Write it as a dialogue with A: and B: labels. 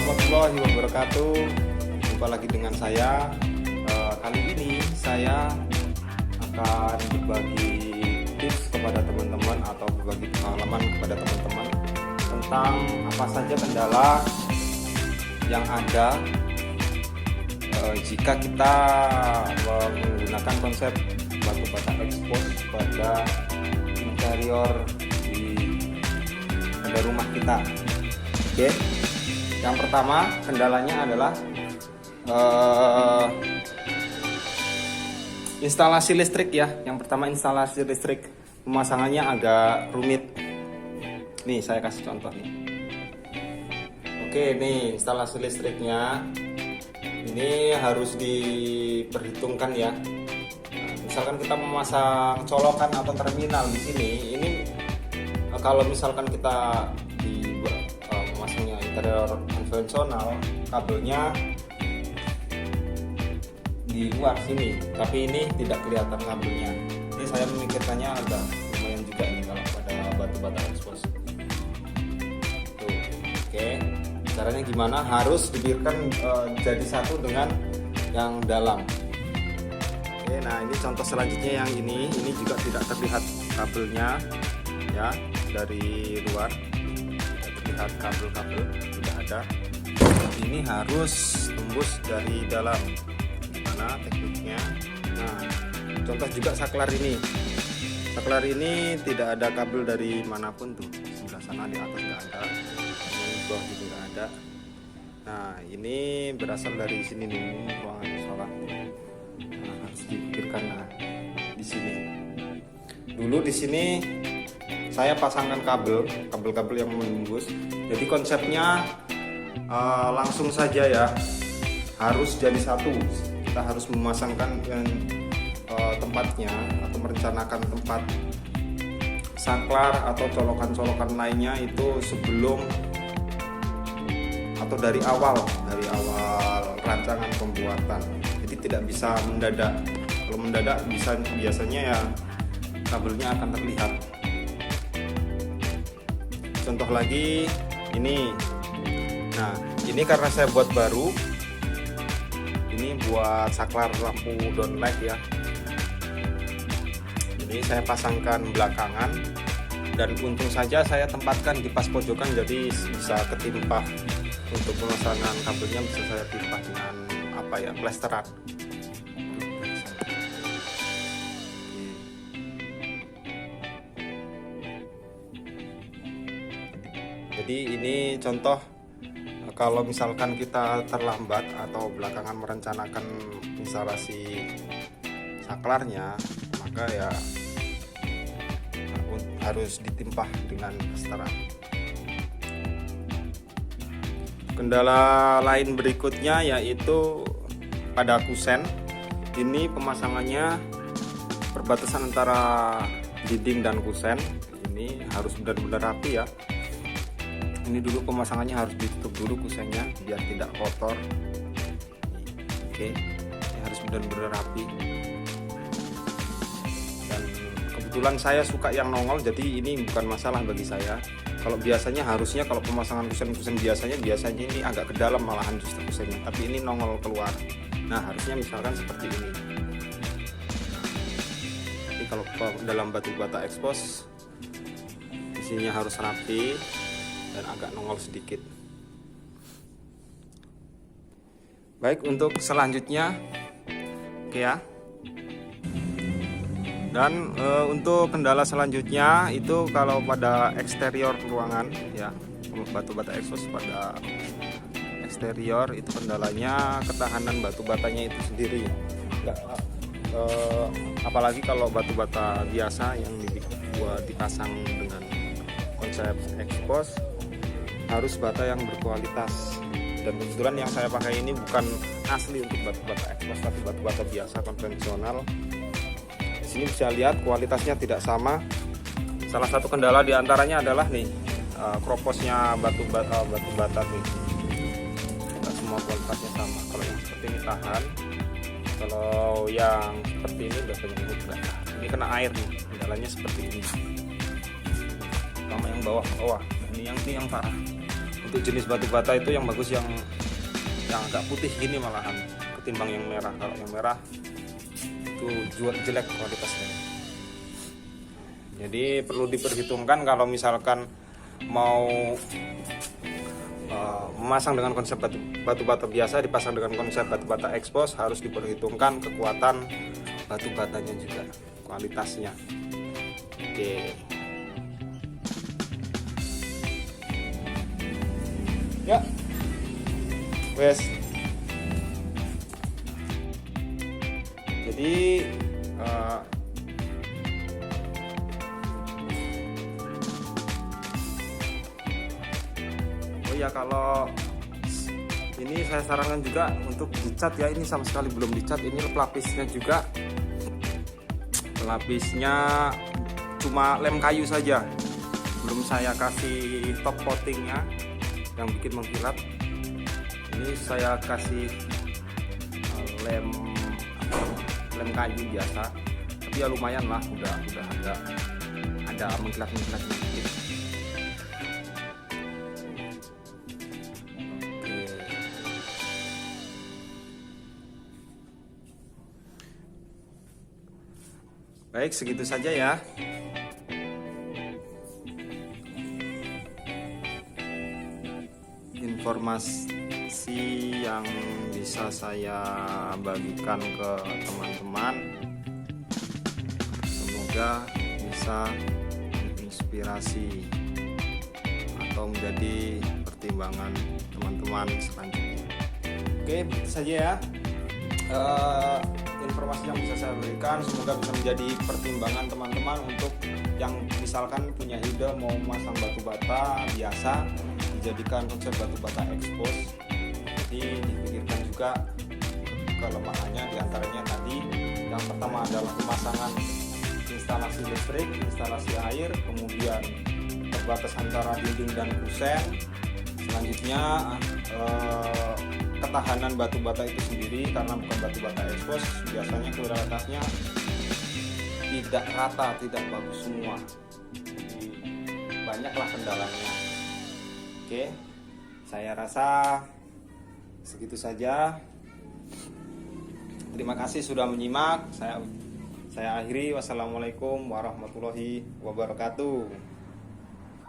A: warahmatullahi wabarakatuh. Jumpa lagi dengan saya. Kali ini saya akan berbagi tips kepada teman-teman atau berbagi pengalaman kepada teman-teman tentang apa saja kendala yang ada jika kita menggunakan konsep batu bata expose pada interior pada rumah kita. Oke, yang pertama kendalanya adalah instalasi listrik ya. Yang pertama instalasi listrik, pemasangannya agak rumit. Nih saya kasih contoh nih. Oke, nih instalasi listriknya ini harus diperhitungkan ya. Misalkan kita memasang colokan atau terminal di sini, ini kalau misalkan kita memasangnya interior konvensional, kabelnya di luar sini, tapi ini tidak kelihatan kabelnya. Ini saya memikirkannya agak lumayan juga nih kalau pada batu bata expose. Tuh, oke. Caranya gimana? Harus dibiarkan jadi satu dengan yang dalam. Oke, nah ini contoh selanjutnya yang ini juga tidak terlihat kabelnya ya, dari luar tidak terlihat kabel-kabel, tidak ada. Ini harus tembus dari dalam. Gimana tekniknya? Nah, contoh juga saklar ini. Saklar ini tidak ada kabel dari manapun tuh. Sebelah sana di atas nggak ada, di bawah juga nggak ada. Nah, ini berasal dari sini nih, ruangan sholat. Nah, harus dipikirkan di sini. Dulu di sini saya pasangkan kabel-kabel yang menembus. Jadi konsepnya langsung saja ya, harus jadi satu. Kita harus memasangkan tempatnya atau merencanakan tempat saklar atau colokan-colokan lainnya itu sebelum atau dari awal rancangan pembuatan. Jadi tidak bisa mendadak. Kalau mendadak biasanya ya kabelnya akan terlihat. Contoh lagi ini. Nah, ini karena saya buat baru. Ini buat saklar lampu downlight ya. Ini saya pasangkan belakangan dan untung saja saya tempatkan di pas pojokan, jadi bisa ketimpa. Untuk pemasangan kabelnya bisa saya timpa dengan plesteran. Jadi ini contoh kalau misalkan kita terlambat atau belakangan merencanakan instalasi saklarnya, maka ya harus ditimpa dengan plesteran. Kendala lain berikutnya yaitu pada kusen. Ini pemasangannya perbatasan antara dinding dan kusen ini harus benar-benar rapi ya. Ini dulu pemasangannya harus ditutup dulu kusennya biar tidak kotor. Oke, ini harus benar-benar rapi. Dan kebetulan saya suka yang nongol, jadi ini bukan masalah bagi saya. Kalau biasanya harusnya kalau pemasangan kusen biasanya ini agak ke dalam malahan justru kusennya, tapi ini nongol keluar. Nah, harusnya misalkan seperti ini. Jadi kalau dalam batu bata expose isinya harus rapi dan agak nongol sedikit. Baik, untuk selanjutnya oke ya. Dan untuk kendala selanjutnya itu kalau pada eksterior ruangan ya, batu bata expose pada eksterior itu kendalanya ketahanan batu batanya itu sendiri. Apalagi kalau batu bata biasa yang dipasang dengan konsep expose, harus bata yang berkualitas. Dan kebetulan yang saya pakai ini bukan asli untuk batu bata expose, tapi batu bata biasa konvensional. Di sini bisa lihat kualitasnya tidak sama. Salah satu kendala diantaranya adalah nih kroposnya batu bata nih. Tidak semua kualitasnya sama. Kalau yang seperti ini tahan, kalau yang seperti ini biasanya enggak. Ini kena air nih. Kendalanya seperti ini. Sama yang bawah. Ini yang parah. Untuk jenis batu bata itu yang bagus yang agak putih gini malahan ketimbang yang merah. Kalau yang merah itu jelek kualitasnya. Jadi perlu diperhitungkan kalau misalkan mau memasang dengan konsep batu bata biasa dipasang dengan konsep batu bata expose, harus diperhitungkan kekuatan batu batanya juga, kualitasnya. Oke. Ya. Wes. Jadi oh ya, kalau ini saya sarankan juga untuk dicat ya. Ini sama sekali belum dicat. Ini pelapisnya juga, pelapisnya cuma lem kayu saja, belum saya kasih top coatingnya yang bikin mengkilap. Ini saya kasih lem kayu biasa, tapi ya lumayan lah, udah ada mengkilap sedikit. Baik, segitu saja ya. Informasi yang bisa saya bagikan ke teman-teman, semoga bisa menginspirasi atau menjadi pertimbangan teman-teman selanjutnya. Oke, begitu saja ya. Informasi yang bisa saya berikan, semoga bisa menjadi pertimbangan teman-teman untuk yang misalkan punya ide mau memasang batu bata biasa dijadikan konsep batu bata expose. Jadi dipikirkan juga kelemahannya, diantaranya tadi yang pertama adalah pemasangan instalasi listrik, instalasi air, kemudian terbatas antara dinding dan kusen. Selanjutnya ketahanan batu bata itu sendiri, karena bukan batu bata expose, biasanya kualitasnya tidak rata, tidak bagus semua. Jadi banyaklah kendalanya. Oke, saya rasa segitu saja. Terima kasih sudah menyimak. Saya akhiri. Wassalamualaikum warahmatullahi wabarakatuh.